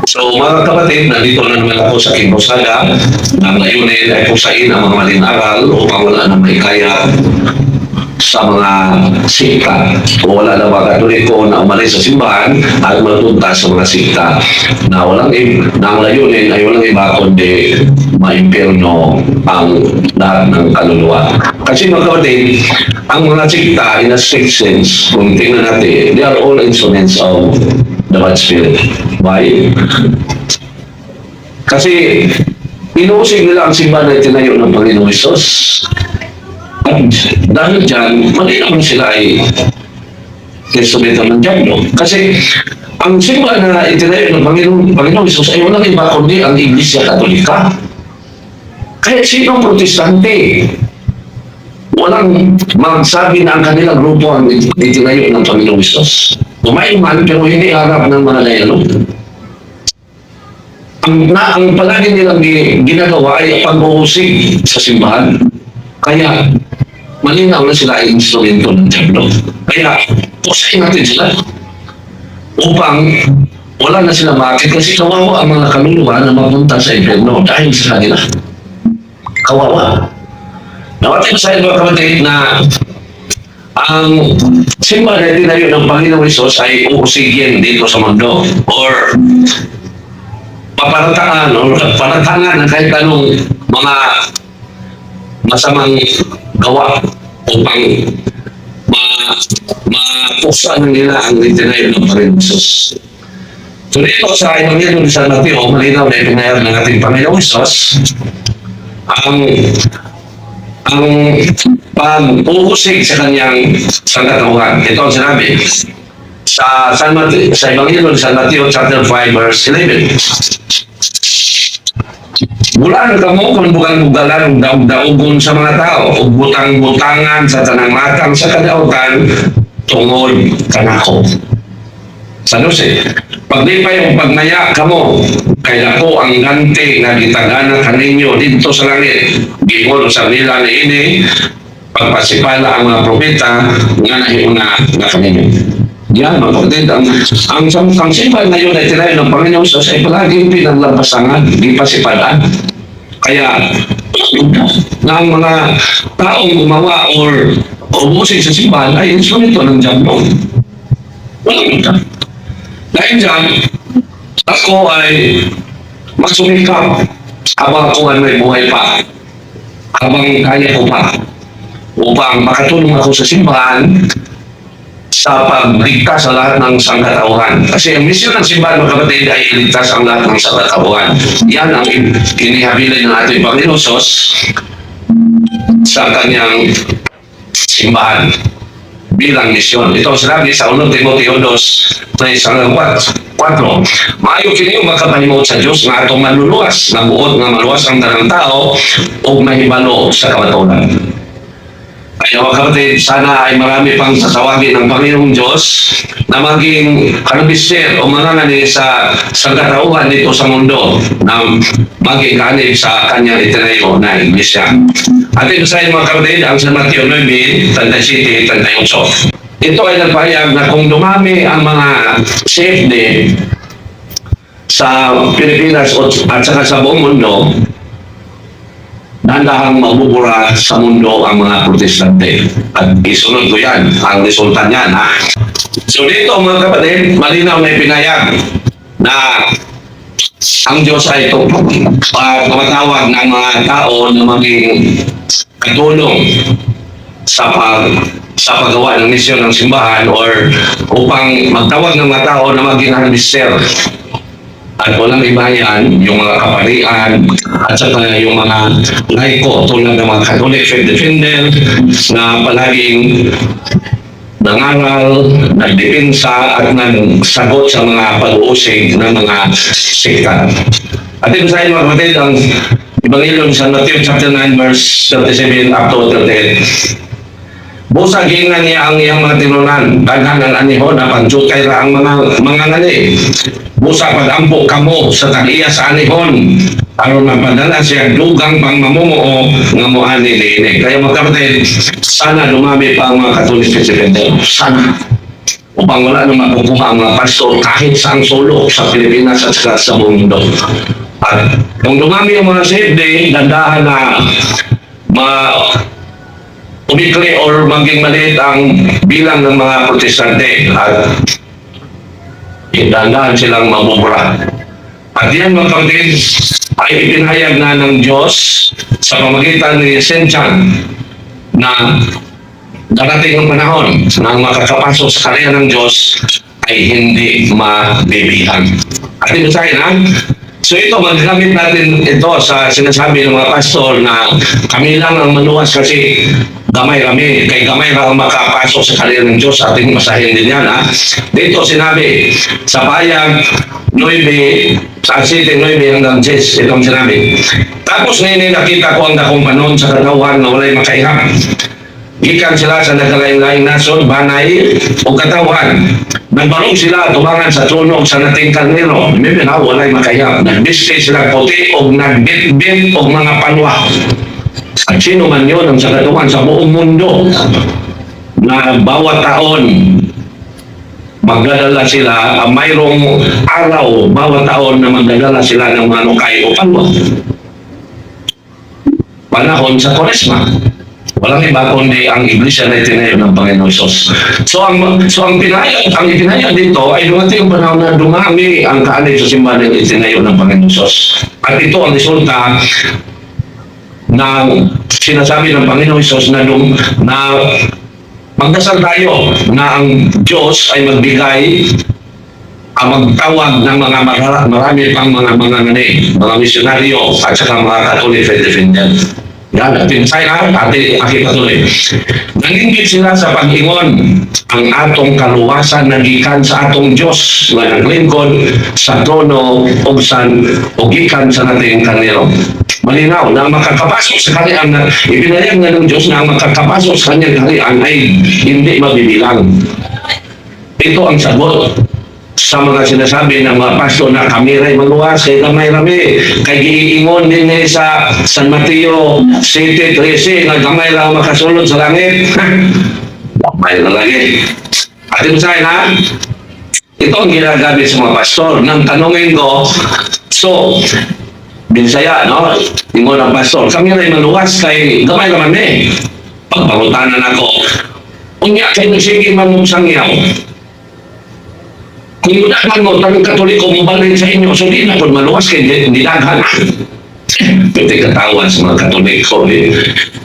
So mga kapatid, nandito na naman ako sa Kimbosada. Ang layunin ay pusain ang mga maling-aral upang wala na may kaya sa mga sikta o wala na mga Katoliko na umalis sa simbahan at matutunta sa mga sikta na ang layunin ay walang iba kundi maimpyerno ang lahat ng kaluluwa. Kasi mga kapatid, ang mga sikta in a strict sense, kung tingnan natin, they are all instruments of the bad spirit. Why? Kasi inuusig nila ang simbahan na itinayo ng Panginoong Hesus. At dahil dyan, mali naman sila ay instrumento ng Diablo. Kasi ang simbahan na itinayo ng Panginoong Hesus ay walang iba kundi ang Iglesia Katolika. Kaya sinong protestante? Walang magsabi na ang kanilang grupo ang itinayo ng Panginoong Hesus. Kumain man, pero hindi harap ng mga layalo. Ang palagi nilang ginagawa ay pag-uusig sa simbahan. Kaya, malinaw na sila ay instrumento ng Diablo. Kaya, pusayin natin sila upang wala na sila makit kasi kawawa ang mga kaluluwa na mapunta sa impyerno dahil sa kanila. Kawawa. Nawatin sa iyo mga kapatid na ang simbahan na tinayo ng Panginoong Hesus ay uusigin dito sa mundo or paparantangan o parantangan ng kahit anong mga masamang gawa upang mapuksan nila ang itinayo ng Panginoong Hesus. So dito sa Ebanghelyo ni San Mateo, malinaw na ipinayag ng ating Panginoong Hesus ang pag-uusig sa kanyang sangkatauhan. Ito ang sinabi sa Ebanghelyo ni San Mateo chapter 5 verse 11. Bulan kamo kung bugal-bugalan daug-daugon sa mga tao o butang-butangan sa tanang matang sa kadautan tungod kanako. Sa 12, paglipay o pagnaya kamo kay dako ang ganti nga gitagana kaninyo dito sa langit. Gihon sa nila ni ini pagpasipala ang mga propeta nga nahiuna na kaninyo. Yan, mga kapatid, ang simbahan ngayon ay tinayo ng Panginoong Hesus ay palaging pinaglabasangan, di pasipalaan. Kaya, na ang mga taong gumawa or umusin sa simbahan ay instrumento ng Diablo. Walang ito. Dahil dyan, ako ay magsumikap habang ako ay may buhay pa, habang kaya ko pa, upang makatulong ako sa simbahan sa pagligtas sa lahat ng sangkatauhan. Kasi ang misyon ng simbahan, mga kapatid, ay iligtas ang lahat ng sangkatauhan. Yan ang inihabilin ng ating Panginoong Hesus sa kanyang simbahan bilang misyon. Ito ang sinabi sa 1 Timoteo 2:3-4. Maayo kini magkapahimot sa Diyos nga atong manluluwas, na buot nga maluwas ang tanang tao o mahibalo sa kamatunan. Kaya mga kapatid, sana ay marami pang tatawagin ng Panginoong Diyos na maging harbister o manangani sa sangkatauhan dito sa mundo na maging kanib sa kanyang itinayo na Iglesia. Atin sa inyo mga kapatid, ang San Mateo 9:37-38. Ito ay nagpahayag na kung dumami ang mga safety sa Pilipinas at saka sa buong mundo, dahan-dahang mabubura sa mundo ang mga protestante. At isunod ko yan, ang resulta niyan. So dito mga kapatid, malinaw na ipinayag na ang Diyos ay tumatawag ng mga tao na maging katulong sa paggawa ng misyon ng simbahan or upang magtawag ng mga tao na maging harbister. At walang iba yan, yung mga kaparian at saka yung mga laiko tulad ng mga Catholic faith defender na palaging nangaral, nagdepensa at nagsagot sa mga pag-uusig ng mga sikta. At ito sa inyo mga kapatid, ang Ebanghelyo ni San Mateo chapter 9 verse 37 up to 38. Busag hingan niya ang iyang mga tinunan, daghan ang anihon na pagjukay ra ang mga ngani. Busa pag-ampo kamo sa tag-iya sa anihon, aron mapadala siya dugang pang mamumuo nga moani niini. Kaya mga kapatid, sana dumami pa ang mga Catholic Presidente. Sana. upang wala na makukuha ang mga pastor kahit saang sulok sa Pilipinas at saka sa mundo. At kung dumami ang mga saved day, dandahan na umikli or maging maliit ang bilang ng mga protestante at dandahan silang mabubura. At yan mga kapatid ay ipinahayag na ng Diyos sa pamagitan ni Saint John na darating ang panahon na ang makakapasok sa karya ng Diyos ay hindi mabibilang. At ito sa akin, ha? So ito, magagamit natin ito sa sinasabi ng mga pastor na kami lang ang maluwas kasi gamay kami. Kay gamay lang ang makapasok sa karya ng Diyos. Ating masahin din yan, ha? Dito sinabi, sa payag 9, sa City 9 hanggang 10, itong sinabi. Tapos ngayon nakita ko ang dakong panon sa katawan na walay makaihap. Gikan sila sa nagkalain-laing nasod, banay o katawan. Nagbarong sila tumangan sa trono sa nating karnero. May walay makayap. Nagbiste sila puti o nagbitbit o mga panwa. At sino man yun ang sa katawan sa buong mundo na bawat taon magdadala sila, mayroong araw bawat taon na magdadala sila ng manukay o panwa. Panahon sa Koresma. Walang iba kundi ang iglesia na itinayo ng Panginoon Hesus. So ang ipinahayag dito ay dumating ang panahon na dumami ang kaanib sa simbahan na itinayo ng Panginoon Hesus. At ito ang resulta ng sinasabi ng Panginoon Hesus na magdasal tayo na ang Diyos ay magbigay magtawag ng mga marami pang mga misyonaryo at saka mga Catholic faith defender. Yan, ating sayang, ating patuloy. Nanginggit sila sa pag-ingon ang atong kaluwasan na gikan sa atong Diyos na naglingkod sa trono o gikan sa nating kaniro. Malinaw na makakapasok sa kanilang na ipinayag na ng Diyos na ang makakapasok sa kanyang kanilang ay hindi mabibilang. Ito ang sagot sa mga sinasabi ng mga pastor na kami ray maluwas, kay gamay rami, kay giingon din sa San Mateo City 13 na gamay lang makasulod sa langit. Gamay na langit. At ito sa'yo na, ito ang ginagamit sa mga pastor. Nang tanongin ko, so, Binsaya, no? Ingon ang pastor, kami ray maluwas, kay gamay naman pagpangutanan ako. Unya, kay nagsige man mong sangyaw. Kung daghan mo, tanong Katoliko mo balin sa inyo, so di na kung maluwas kayo, hindi daghan. Pwede katawan sa mga Katoliko,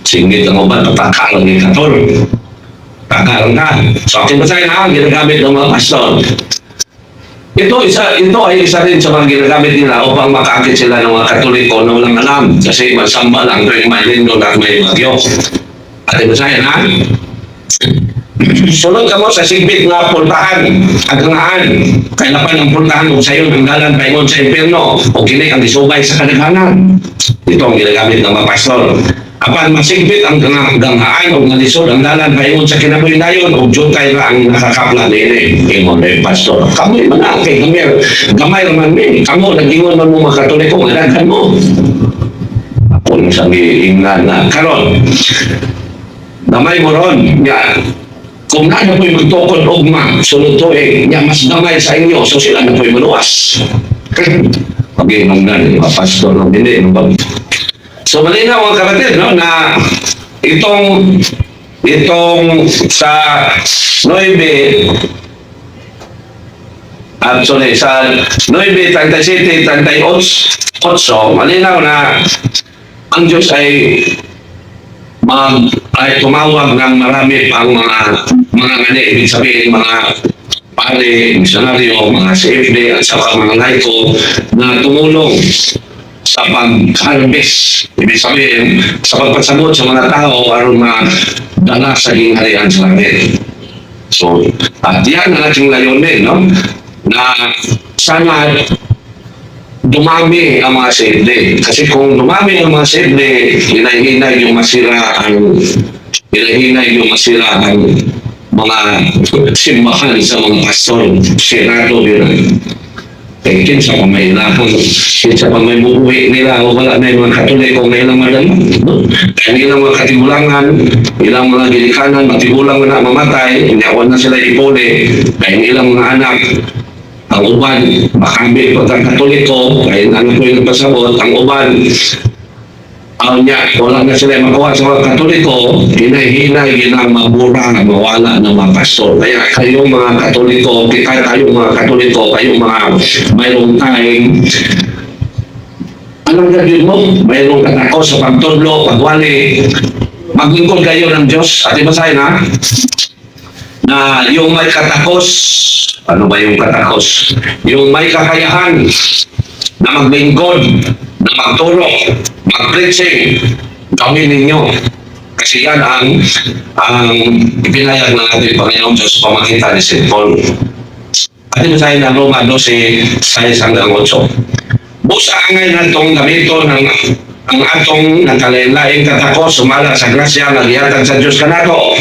singit ang uban, patakalang yung Katol. Takalang ka. So, akin ba sa'yo na, ginagamit ng mga pastor. Ito ay isa rin sa mga ginagamit nila upang makaakit sila ng mga Katoliko na walang alam. Kasi masamba lang ito yung may lindol at may bagyo. Atin ba sa'yo na? Sunod ka mo sa sigbit na puntahan at hangaan. Kailapan ang puntahan kung sa'yo ng dalan paingon sa impyerno o kini ang isubay sa kadaghanan. Ito ang ginagamit ng mga pastor. Apan masigbit ang ganghaan o nalisod ang dalan paingon sa kinabuhi-dayon o jutay na ang nakakapla nini. Ingon na yung pastor. Kamoy man ang kay gamay naman ni. Kamo nag-ingon man mo mga Katoliko, malaghan mo. Ako nang sabihin na karon. Gamay mo ron. Kung na po'y magtukod ugma, sunod to mas gamay sa inyo, so sila na po'y maluwas. Pag-inom na rin, mga pastor ng hindi. So malinaw mga kapatid, no, na itong sa 9, sa 9, 37, 38, malinaw na ang Diyos ay tumawag ng marami pang mga ibig sabihin, mga pare, misyonaryo, mga CFD at saka mga laiko na tumulong sa pag-harvest. Ibig sabihin, sa pagpagsagot sa mga tao aron madala sa hingharian sa langit. So, at yan ang ating layunin, no? Na sana dumami ang mga sedle. Kasi kung dumami ang mga sedle, hinahinay yung masira ang mga simbahan sa mga pastor, senado din. Eh, kinsa pa may ilahang, kinsa pa may buuwi nila o wala na yung mga Katoliko na ilang madama. No? Kaya ilang mga katigulangan, ilang mga ginikanan, matigulang na mamatay, hindi awan na sila ipuli. Kaya ilang mga anak, ang uban, makambi pag ang Katoliko, kaya ano po yung pasabot, ang uban, niya, wala na sila makuha sa mga Katoliko, hinay-hinay, ginang mabura, mawala ng mga pastor. Kaya kayong mga Katoliko, kayong mga Katoliko, kayong mga mayroong time, anong gagawin mo? Mayroong katako sa pagtudlo, pagwali, maglingkod kayo ng Diyos. At ibasahin ha, na yung may katakos, ano ba yung katakos? Yung may kakayahan na maglingkod, na magturo, mag-preaching, gawin ninyo. Kasi yan ang ipinayag ng ating Panginoong Diyos pamagitan ni St. Paul. At ito tayo na Roma 12, 6 hanggang 8. Busa angay na itong gamito ng ang atong nagkalain-laing katakos sumala sa grasya na gihatag sa Diyos kanato.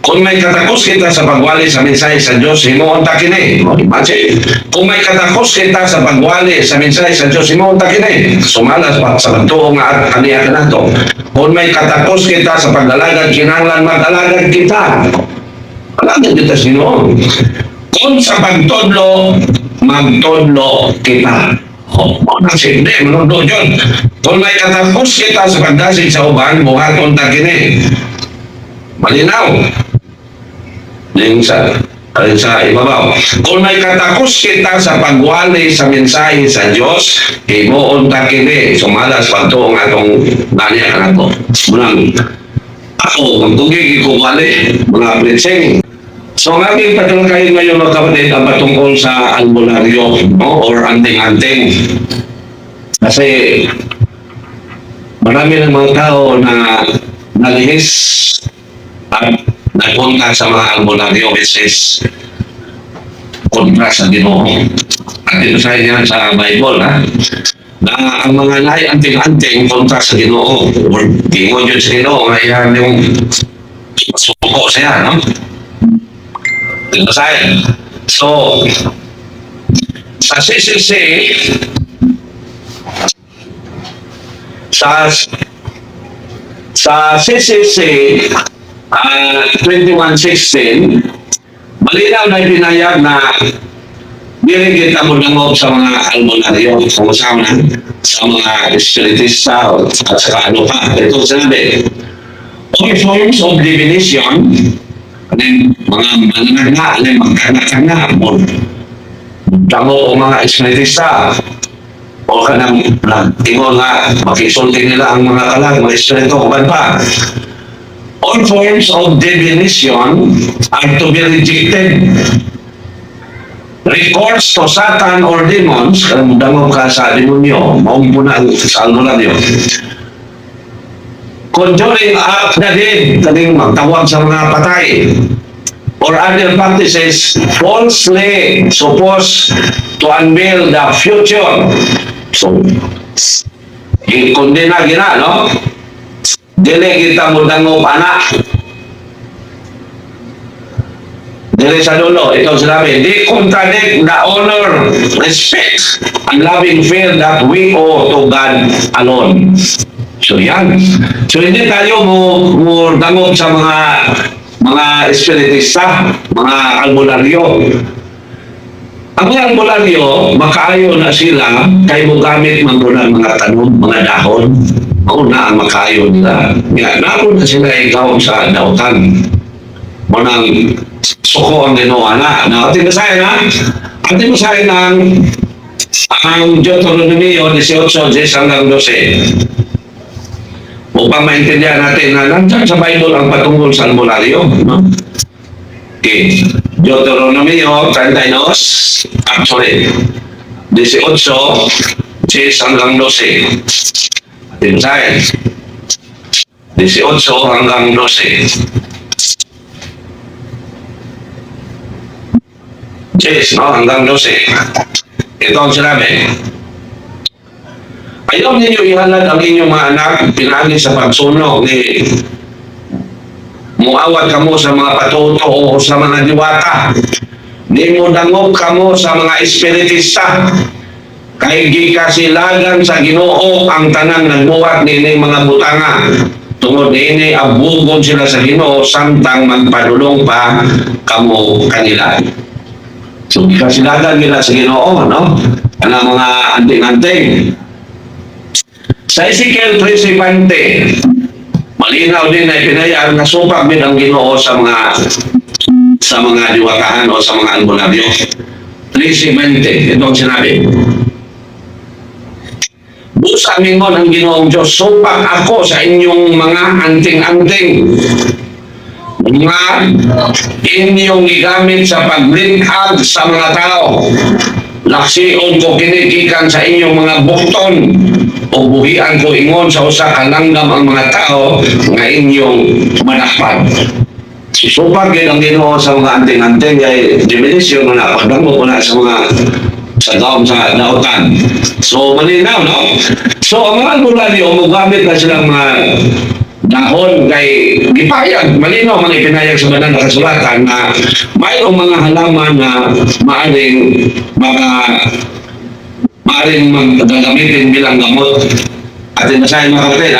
Kung may katakos kita sa pagwali sa mensahe sa Diyos, himuon ta kini. Imagine. Kung may katakos kita sa pagwali sa mensahe sa Diyos, himuon ta kini. Sumalas pa sa pagtuong at kaniya ka nato. Kung may katakos kita sa pagdalagad, kinahanglan mag-alagad kita. Alagad kita sino? Kung sa pagtodlo, magtodlo kita. Hindi, manundod yun. Kung may katakos kita sa pagdasig sa uban, buhaton ta kini. Malinaw. Yung sa ibabaw. Kung may katakos kita sa pagwali sa mensahe sa Diyos, himuon ta kini. Sumalas pagtuong atong naniya ka nato. Munang ako, magtugig ko wali, mga preaching. So ang ating tatalakayin ngayon mga kapatid ang patungkol sa albularyo, no? Or anting-anting. Kasi marami ng mga tao na nalihis at nagpunta sa mga albularyo, which is kontra sa Ginoo. At ito sa inyo sa Bible, ha? Na ang mga anting-anting kontra sa Ginoo, or gingon yun sa Ginoo, ngayon yung suko siya, no? Ito sa inyo. So, sa CCC, sa CCC 2116, malinaw na ipinayag na dirigit ang mulangob sa mga albularyo, sa mga espiritista at saka ano pa. Ito sinabi, all forms of divination, mga mananagna, magkana-kana, damo o mga espiritista, o kanang tingon nga, makisulti nila ang mga kalag, mga espiritu, kuban pa. All forms of divination are to be rejected. Recourse to Satan or demons, kung dangog ka sa demonyo, maumpunan sa albularyo. Conjuring up the dead, kaning magtawag sa mga patay. Or other practices falsely supposed to unveil the future. So, i-kondena gina, no? Dili kita mo dangog anak. Dili sa dulo, ito sinabi, they contradict the honor, respect, and loving fear that we owe to God alone. So yan. So hindi tayo mo dangog sa mga espiritista, mga albularyo. Ang mga albularyo, makaayo na sila, kay mo gamit mga tanong, mga dahon. Mauna ang makaayo nila. Naroon na sila ikaw sa dautan. Manang suko ang ginawa na. Ating basahin na. Ating basahin ang Deuteronomy 18, 10 hanggang 12. Upang maintindihan natin na nandiyan sa Bible ang patungkol sa albularyo. No? Okay. Deuteronomy 32, actually, 18, 10 hanggang 12. Ating basahin. 18 hanggang 12. Yes, no? Hanggang 12. Ito ang sinabi. Ayaw ninyo ihalad ang inyong mga anak, pinagi sa pagsunog ni muawat kamo sa mga patuto o sa mga diwata. Di mo dangog kamo sa mga espiritista. Kay gikasilagan sa Ginoo ang tanang nagbuhat nini mga butanga. Tungod nini abugon sila sa Ginoo samtang magpadulong pa kamo kanila. So gikasilagan nila sa Ginoo, no? Ang mga anting-anting. Sa Ezekiel 13:20, malinaw din na ipinayaan na supak din ang Ginoo sa mga diwatahan o sa mga albularyo. 13:20, ito ang sinabi. Busa mingon ang Ginoong Diyos, supak ako sa inyong mga anting-anting. Mga inyong gigamit sa paglingkag sa mga tao. Laksiyon ko kinikikan sa inyong mga bukton o buhian ko ingon sa usa ka langgam ang mga tao nga inyong manakpan. Susupak yun ang Ginoo sa mga anting-anting kay diminisyon na pagdamo ko na sa daom sa dautan. So malinaw, no? So ang mga albularyo magamit na silang mga dahon kay gipayag, malinaw mga ipinayag sa banal na kasulatan na mayroong mga halaman na maaring magagamitin bilang gamot. At inasahin mga kapatid,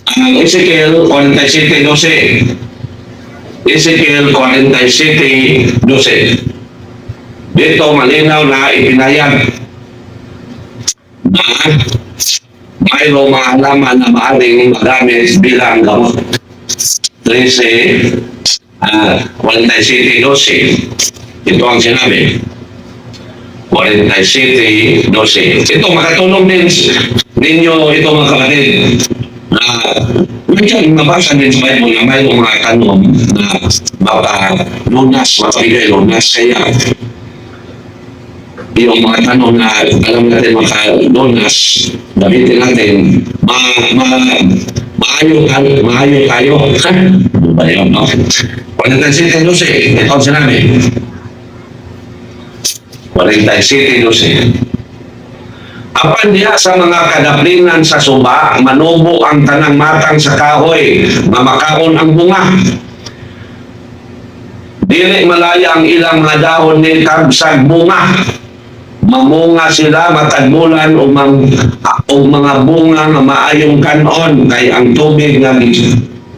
ang Ezekiel 47:12. Ezekiel 47:12. Dito malinaw na ipinayag na mayroong mga halaman na maaaring magamit bilang gamot. 47:12. Ito ang sinabi. 47:12. Ito makatulong din ninyo ito mga kapatid na medyan mabasa din sa Bible na mayroong mga tanong na mapapigay lunas. Kaya yung mga tanong na alam natin makalunas, gamitin natin, maayo tayo. Ano ba yun, no? 47:12. Ito ang sinabi. 47:12. Apan diha sa mga kadaplinan sa suba, manubo ang tanang matang sa kahoy, mamakaon ang bunga. Dili malaya ang ilang mga dahon ni kagsag bunga. Mamunga sila matagbulan o mga bunga nga maayong kanon kay ang tubig nga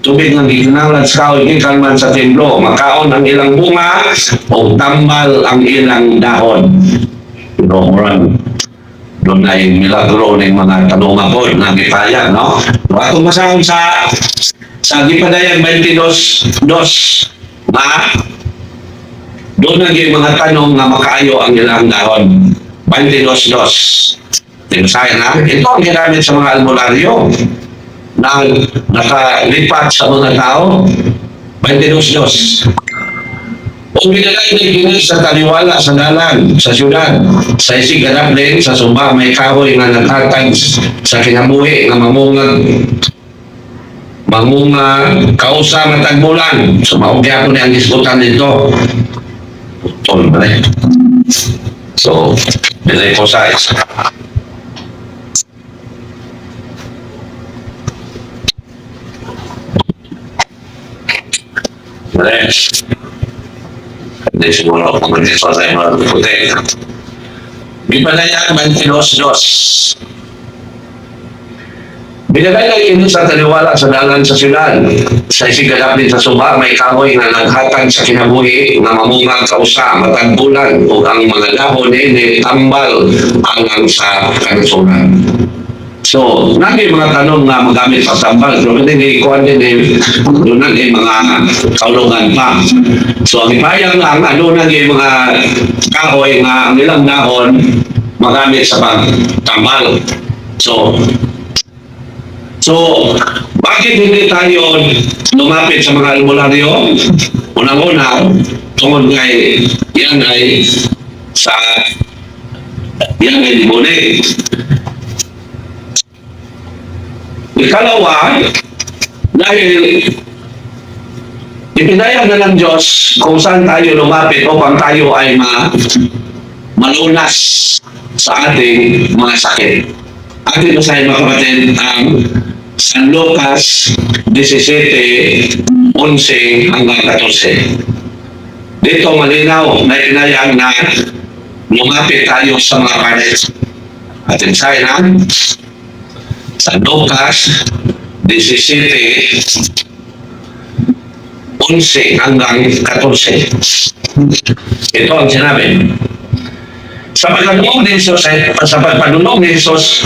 gikinanglan sa kahoy gikan man sa templo. Makaon ang ilang bunga o tambal ang ilang dahon. Doon ay milagro ng mga tanungan ko na gipayag, no? Ato masahon sa gipadayan 22:2 na doon naging mga tanong na makaayo ang ilang dahon. 22:2. Tinsayan na. Ito ang ginamit sa mga albularyo na nakalipat sa mga tao. 22:2. Kung binagay na kini sa taliwala sa dalan, sa syudad, sa isiganap din, sa sumba, may kahoy nga natatag sa kinabuhi nga mamunga kausa matagbulan. So maugya ko na ang diskutan dito. Tol ba rin? So, bilay ko sa isa. Next. Hindi siguro ako mag-iso sa mga puti. Gipalayan 22:2. Binagay na ini sa taliwala sa dalan sa syudad. Sa isiganap din sa suba, may kahoy na naghatag sa kinabuhi na mamungang kausa, matagbulan o ang mga dahon ini tambal hanggang sa kanasuran. So, naging mga tanong na magamit sa tambal. Pero hindi kuhan din doon naging mga kaulungan pa. So, ang ipayang lang, ano naging mga kahoy na ang ilang dahon magamit sa pagtambal. So, bakit hindi tayo lumapit sa mga albularyo? Unang-una, tungod ngay yan ay demonic. Ikalawa, dahil ipinayag na ng Diyos kung saan tayo lumapit upang tayo ay malunas sa ating mga sakit. Ating basahin mga kapatid ang San Lucas 17:11 hanggang 14. Dito malinaw na inayang na lumapit tayo sa mga pares. At insay na sa Lucas 17, 11 hanggang 14. Ito ang sinabi. Sa pagpanulong ni Jesus,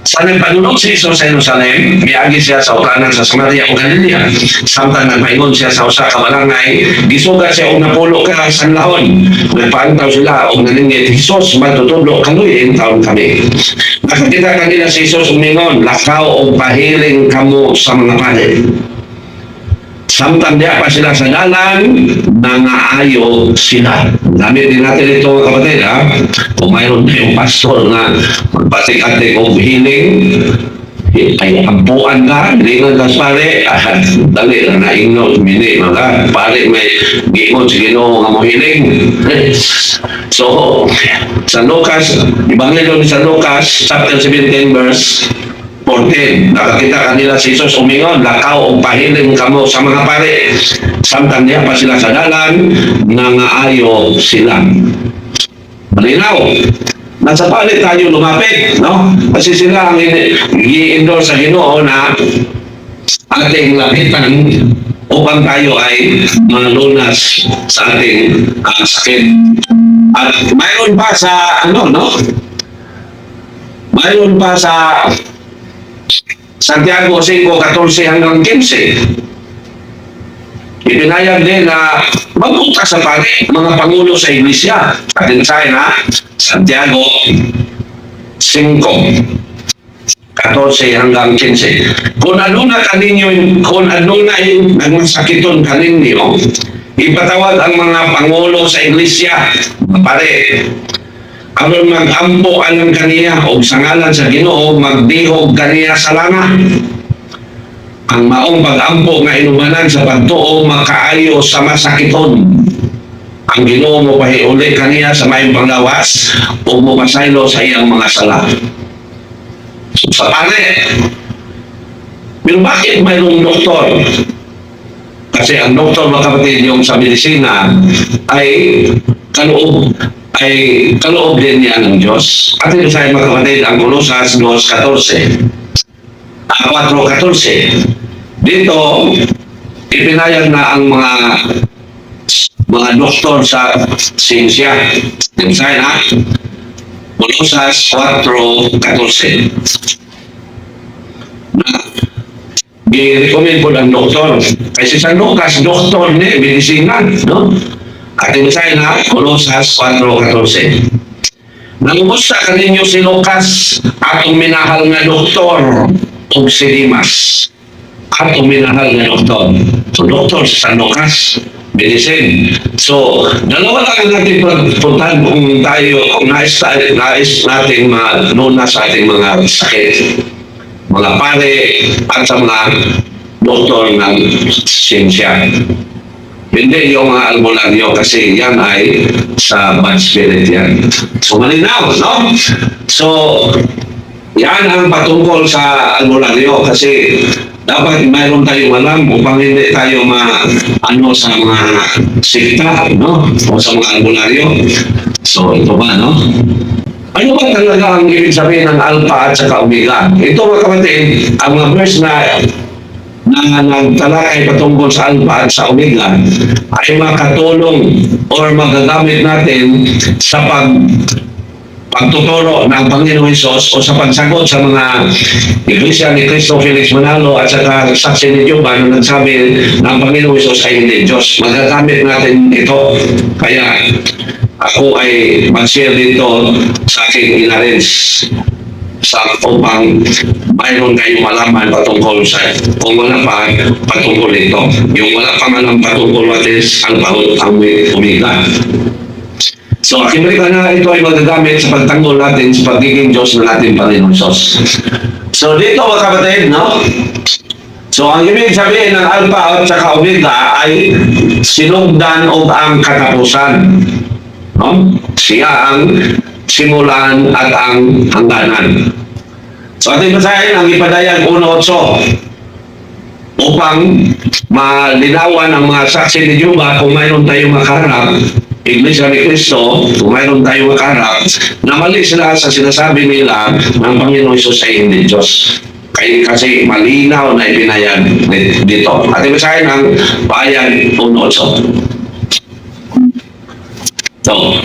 sa nagpanulong si Jesus sa Jerusalem, miagi siya sa utanan sa Samaria o Galilea. Samtang nagpaingon siya sa usa ka balangay, gisugat siya og napulo ka sanlahon. Nagpaantaw sila og naningit, Jesus, matutudlo kanuyin taon kami. Nakakita kanila si Jesus umingon, lakaw o pahiling kamo sa mga palit. Samtang diya pa sila sa dalan, nangaayo sila. Gamit din natin ito, kapatid, ha? Kung mayroon tayong pastor na magpatik-atik o healing, ay ampuan ka, hilingan ka sa pare, dali na naingno, mini, mga pare, may giingon, sige no, nga mo healing. So, sa Lucas, Ebanghelyo ni San Lucas, chapter 17, verse 14, nakakita kanila si Jesus umingon, lakaw o pahiling kamo sa mga pare. Samtang niya pa sila sa dalan, nangaayo sila. Malinaw. Nasa palit tayo lumapit, no? Kasi sila ang i-endorse sa Ginoo na ating lapitan upang tayo ay malunas sa ating sakit. At mayroon pa sa, mayroon pa sa Santiago 5:14 hanggang 15. Ipinayag din na magpunta sa pare, mga pangulo sa iglesia. At insahin na, Santiago 5:14 hanggang 15. Kung ano na yung nagmasakiton kaninyo, ipatawag ang mga pangulo sa iglesia, pare, aron mag-ampo anang kaniya o sa ngalan sa Ginoo magdihog kaniya sa lana. Ang maong pag-ampo nga inumanan sa pagtuo makaayo sa masakiton. Ang Ginoo mo pahiuli kaniya sa mayong panglawas o mo masaylo sa iyang mga sala. So, sa pare, pero bakit mayroong doktor? Kasi ang doktor, mga kapatid, yung sa medisina ay kaloob din niya ng Diyos. At ito sa mga kapatid, ang Colosas 2:14. 4:14. Dito, ipinayag na ang mga doktor sa siyensya. Yung sa na, Colosas 4:14. I-recommend po ng doktor. Kasi sa Lucas, doktor niya, medisina, no? At ito na, Colosas 4:14. Nangumusta ka ninyo si Lucas, atong minahal nga doktor, o si Dimas, atong minahal nga doktor. So, doktor sa San Lucas, medicine. So, dalawa lang natin pagpuntahan kung nais natin malunas sa ating mga sakit. Mga pare at sa mga doktor ng siyensya. Hindi yung mga albularyo kasi yan ay sa bad spirit yan. So malinaw, no? So, yan ang patungkol sa albularyo kasi dapat mayroon tayong alam upang hindi tayo sa mga sikta, no? O sa mga albularyo. So, ito ba, no? Ano ba talaga ang ibig sabihin ng alpha at saka omega? Ito mga kapatid, ang mga verse na nagtalakay patungkol sa alpha at sa omega ay makatulong or magagamit natin sa pagtuturo ng Panginoon Hesus o sa pagsagot sa mga iglesia ni Cristo Felix Manalo at saka saksi ni Joba na nagsabi ng Panginoon Hesus ay hindi Diyos. Magagamit natin ito. Kaya ako ay mag-share dito sa aking inarens upang mayroon kayong malaman patungkol sa kung wala pa patungkol ito. Yung wala pa man ang patungkol natin ang omega. So, akibrika na ito ay magagamit sa pagtanggol natin sa pagiging Diyos ng ating Panginoon Diyos. So, dito mga kapatid, no? So, ang ibig sabihin ng alpha at saka omega ay sinugdan o ang katapusan. No? Siya ang simulan at ang hangganan. So, ating basahin ang Ipadayag 1:8. upang malinawan ang mga saksi ni Jehovah kung mayroon tayong makaharap, Iglesia ni Cristo, kung mayroon tayong makaharap, na mali sila sa sinasabi nila ng Panginoon Hesus ay hindi Diyos. Kasi malinaw na ipinayag dito. At ibisahin ng Pahayag 1:8. Ito.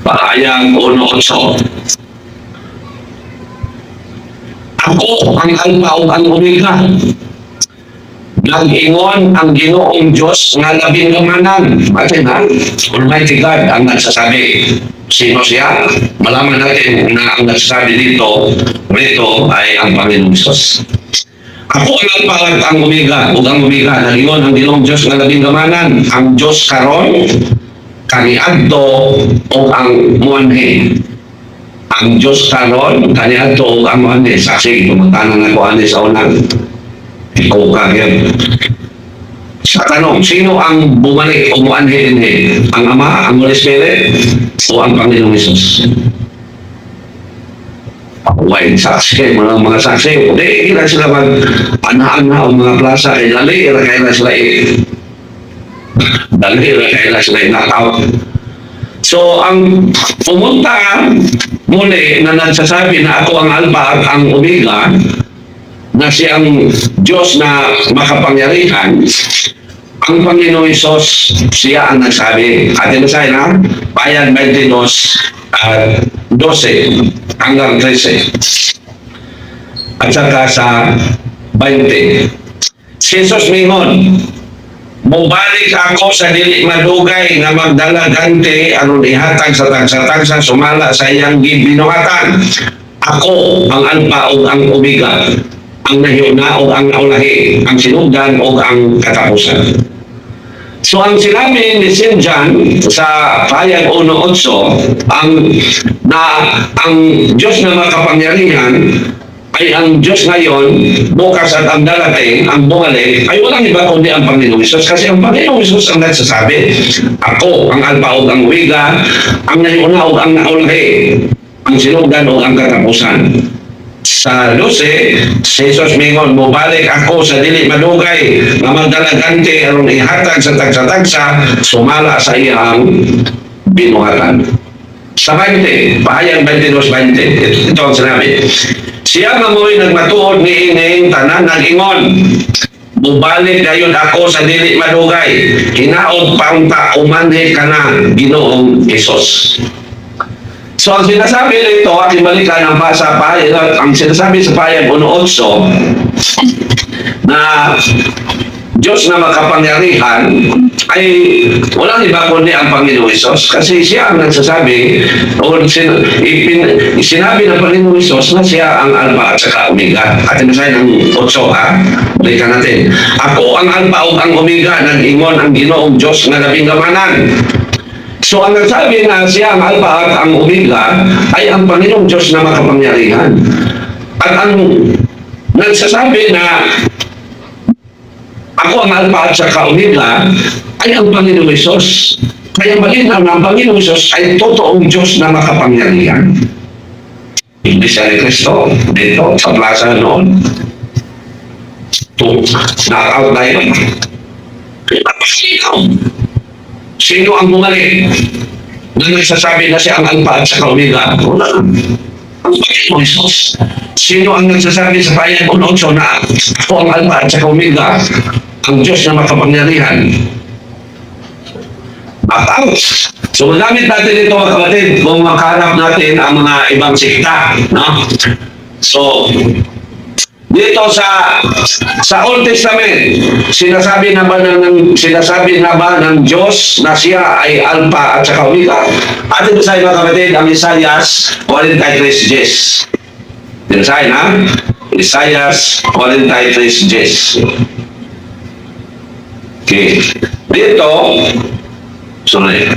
Pahayag 1:8. Ako ang Alpha o ang Omega. Nag-ingon ang Ginoong Diyos nga labing gamanan. Bakit na? Almighty God ang nagsasabi. Sino siya? Malaman natin na ang nagsasabi dito ay ang Panginoong Diyos. Ako ang Alpha at ang Omega, o ang Omega. Nag-ingon ang Ginoong Diyos nga labing gamanan. Ang Diyos karon, kaniadto o ang muanhe. Ang Diyos karon, kaniadto o ang muanhe. Saksi, kumatanan na ko ani sa unang ikaw kagyan. Sa tanong, sino ang bumalik o muanhe-inhe? Ang Ama, ang Holy Spirit, o ang Panginoong Hesus? Why saksi, mga saksi, hindi kailan sila mag-ana-ana o mga plasa, kay dali, kailan sila knock-out. So, ang pumunta muli na nagsasabi na ako ang Alpha at ang Omega, na siyang Diyos na makapangyarihan, ang Panginoong Hesus, siya ang nagsabi. At inasahin na, Pahayag 22:12 hanggang 13. At saka sa 20. Si Jesus mingon, mubalik ako sa dili madugay nga magdala gante aron ihatag sa tagsa-tagsa sumala sa iyang gibinuhatan. Ako ang Alpha o ang Omega, ang nahiuna o ang naulahi, ang sinugdan o ang katapusan. So ang sinabi ni St. John sa Pahayag 1:8, ang Diyos na makapangyarihan ay ang Diyos ngayon, bukas at ang darating, ang bumalik, ay walang iba kundi ang Panginoong Hesus. Kasi ang Panginoong Hesus ang nagsasabi, ako ang Alpha o ang Omega, ang nahiuna o ang naulahi, ang sinugdan o ang katapusan. Sa 12, si Jesus mingon, mubalik ako sa dili madugay nga magdalagante aron ihatag sa tagsa-tagsa sumala sa iyang binuhatan. Sa 20, Pahayag 22:20, ito ang sinabi, siya mamoy nagmatuod ni ining tanan nag-ingon, mubalik gayon ako sa dili madugay, hinaot paunta umanhi ka na, Ginoong Hesus. So ang sinasabi nito, at ibalikan ang sa Pahayag, ang sinasabi sa Pahayag 1:8 na Diyos na makapangyarihan ay walang iba kundi ang Panginoong Hesus. Kasi siya ang nagsasabi o sinabi ng Panginoong Hesus na siya ang Alpha at saka Omega. At inasahin ang 8, balikan natin. Ako ang Alpha o ang Omega, nag-ingon ang Ginoong Diyos na labing gamanan. So ang nagsabi na siya ang Alpha at ang Omega ay ang Panginoong Diyos na makapangyarihan. At ang nagsasabi na ako ang Alpha at saka Omega ay ang Panginoong Hesus. Kaya malinaw na ang Panginoong Hesus ay totoong Diyos na makapangyarihan. Iglesia ni Cristo, dito sa plaza noon. Knock-out na yun. Sino ang bumalik na nagsasabi na siya ang Alpha at saka Omega? Wala. Ang Panginoong Hesus. Sino ang nagsasabi sa Pahayag 1:8 na ako ang Alpha at saka Omega, ang Diyos na makapangyarihan? Knock-out. So magamit natin ito mga kapatid kung makahanap natin ang mga ibang sikta. No? So, dito sa Old Testament, sinasabi na ba ng Diyos na siya ay Alpha at saka Omega? At ito sa mga kapatid, ang Isaias 43:10. Dinasahin ha? Isaias 43:10. Okay. Dito, sorry.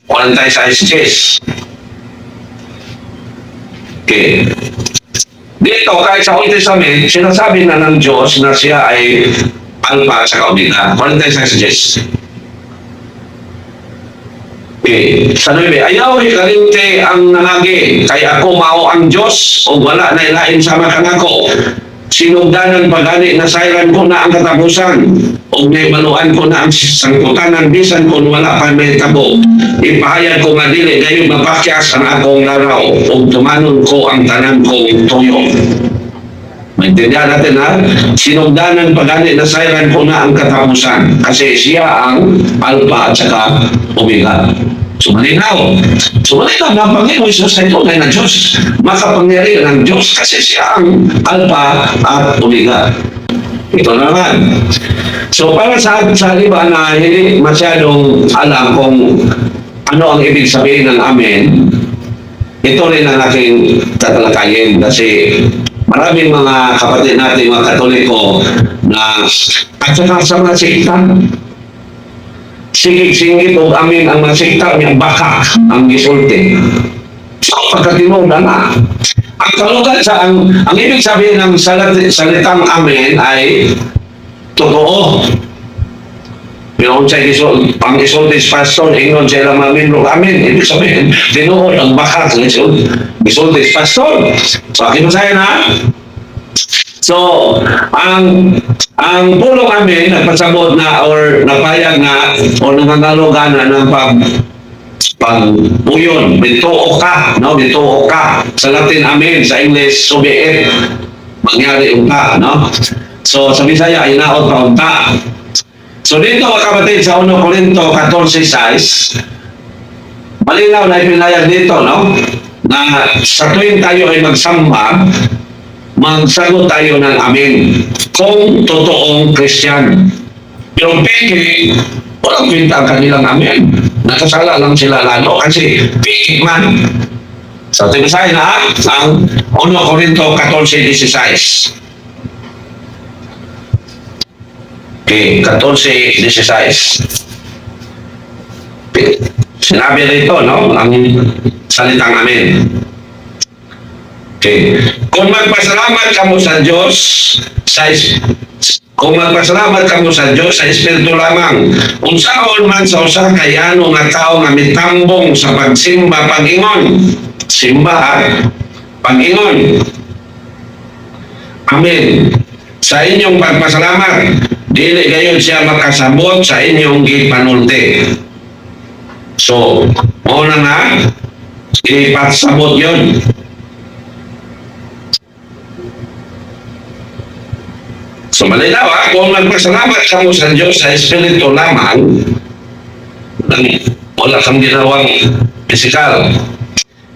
46:10. Okay. Dito, kahit sa Old Testament, sinasabi na ng Diyos na siya ay Alpha at saka Omega. 46:10. Okay. Sa 9, ayaw ikalimti ang nangagi, kay ako mao ang Diyos, o wala na ilain sa makangako. sinugdanan pagani na sayran ko na ang katapusan o may maluan ko na ang sangkutanan bisan kung wala pa may tabo ipahayag ko nga dili gayon mapakyas ang akong laraw o tumanon ko ang tanan kong tuyo. Maintindihan natin ha? Sinugdanan pagani na sayran ko na ang katapusan kasi siya ang Alpha at saka Omega. Sumalinaw na Panginoon Isus ay tunay na Diyos. Makapangyarihan ng Diyos kasi siya ang Alpha at Omega. Ito naman. So para sa iba na hindi masyadong alam kung ano ang ibig sabihin ng amen, ito rin ang aking tatalakayin kasi maraming mga kapatid natin, mga Katoliko na at saka sa mga sikta, sigit-singit o amin ang mga sikta, yung bakak ang gisulti. So, pagkatinuda na. Ang kalugan sa, ang ibig sabihin ng salitang amen ay totoo. Pero kung sa'yo ang isultis pastor, ingon siya lang amin, amen. Ibig sabihin, tinuod ang bakak ng isultis pastor. So, akin sa'yo na. So, ang pulong amin nagpasabot na or napayag na o nangangalogan na ng pagpuyon, bituo ka, no? Bituo ka. Sa Latin amen, sa English subiit. Mangyari unta, no? So, sa Bisaya, inaot pa unta. So, dito mga kapatid, sa 1 Corinto 14:6, malinaw na ipinayag dito, no? Na sa tuwing tayo ay magsamba, magsagot tayo ng amen kung totoong Christian. Pero peke, walang pinta ang kanilang amen. Nakasala lang sila lalo kasi peke man. So, tinisay na ang 1 Corinto 14:16. Okay, 14:16. Sinabi rito, no? Ang salitang amen. Okay. Kung magpasalamat kamo sa Diyos sa Espiritu lamang, unsaon man sa usa kay ano nga tao nga mitambong sa pagsimba pag-ingon. Simba, pag-ingon. Amen. Sa inyong pagpasalamat, dili gayon siya makasabot sa inyong gipanulti. So, una nga, ipasabot yun. So, malinaw kung magpasalamat ka mo sa Diyos sa Espiritu lamang, wala kang ginawang pisikal.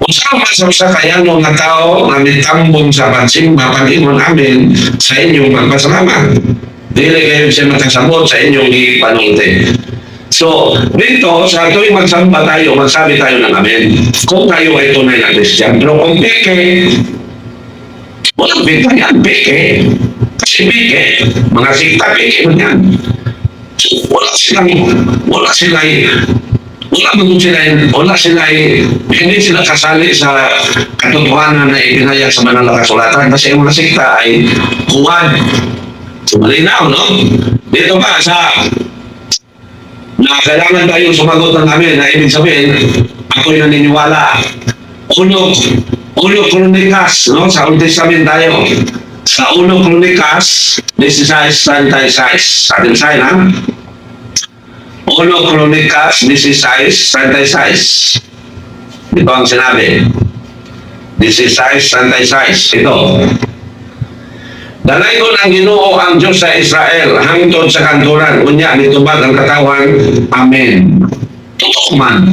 Kung saan masawsa kaya nung nga tao na mitambong sa pagsimba pag-ingon amin sa inyong magpasalamat, dili kayo siya makasabot sa inyong ipanulti. So, dito, sa tuwing magsamba tayo, magsabi tayo ng amen. Kung tayo ay tunay na Christian. Pero kung peke, walang pinta yan, peke. Kasi peke, mga sikta, peke man yan. So, wala sila, hindi sila kasali sa katotohanan na ipinayag sa banal na kasulatan kasi ang mga sikta ay huwad. So, malinaw, no? Dito ba na kailangan tayong sumagot ng amin na ibig sabihin, ako'y naniniwala. Uno Kronikas, no? Sa Old Testament tayo. Sa 1 Kronikas, 16:36. Atin sa'yo, ha? 1 Kronikas, 16:36. Ito ang sinabi. 16:36. Ito. Dalayon ang Ginoo ang Diyos sa Israel hangtod sa kanturan. Unya, nitubag ang katawan. Amen. Totoo man.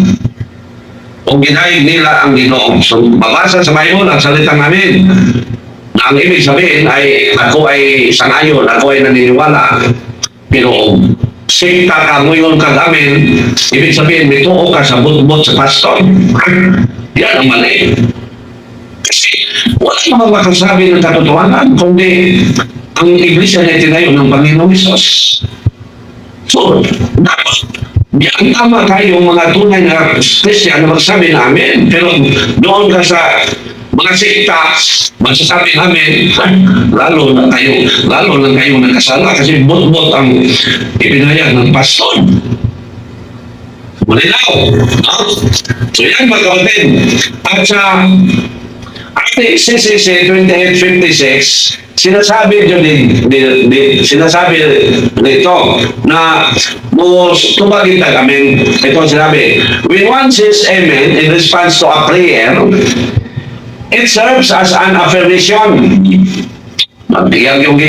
Kung ginahig nila ang Ginoo. So, mabasa sa Bible ang salitang amen. Na ang ibig sabihin ay ako ay sangayon, ako ay naniniwala. Pero sikta ka ngayon kag amen, ibig sabihin mituo ka sa butbot sa pastor. Yan ang mali. Kasi wala namang makasabi ng katotohanan kundi ang iglesia na itinayo ng Panginoong Isus. So, dapat ang tama tayong mga tunay na Christian na magsabi na amen. Pero doon ka sa mga sikta, magsasabi namin, lalo na kayo nagkasala kasi bot-bot ang ipinayag ng pastor. Malinaw. No? So yan mga kapatid. At At CCC 2856, sinasabi nito na tumagin tagamin. Ito ang sinabi, when one says amen in response to a prayer, it serves as an affirmation. Magbigyan yung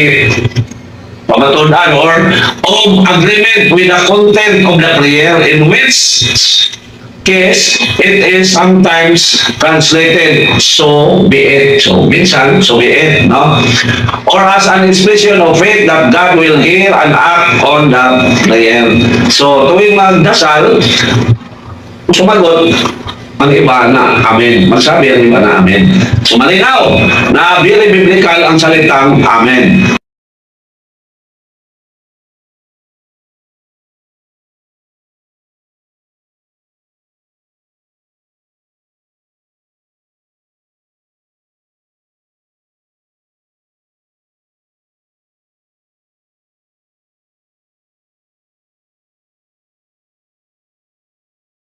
pamatunan or of agreement with the content of the prayer, in which case it is sometimes translated so be it. So minsan so be it, no? Or as an expression of faith that God will hear and act on the prayer. So tuwing magdasal, sumagot ang iba na amen. Magsabi ang iba na amen. So malinaw na very biblical ang salitang amen.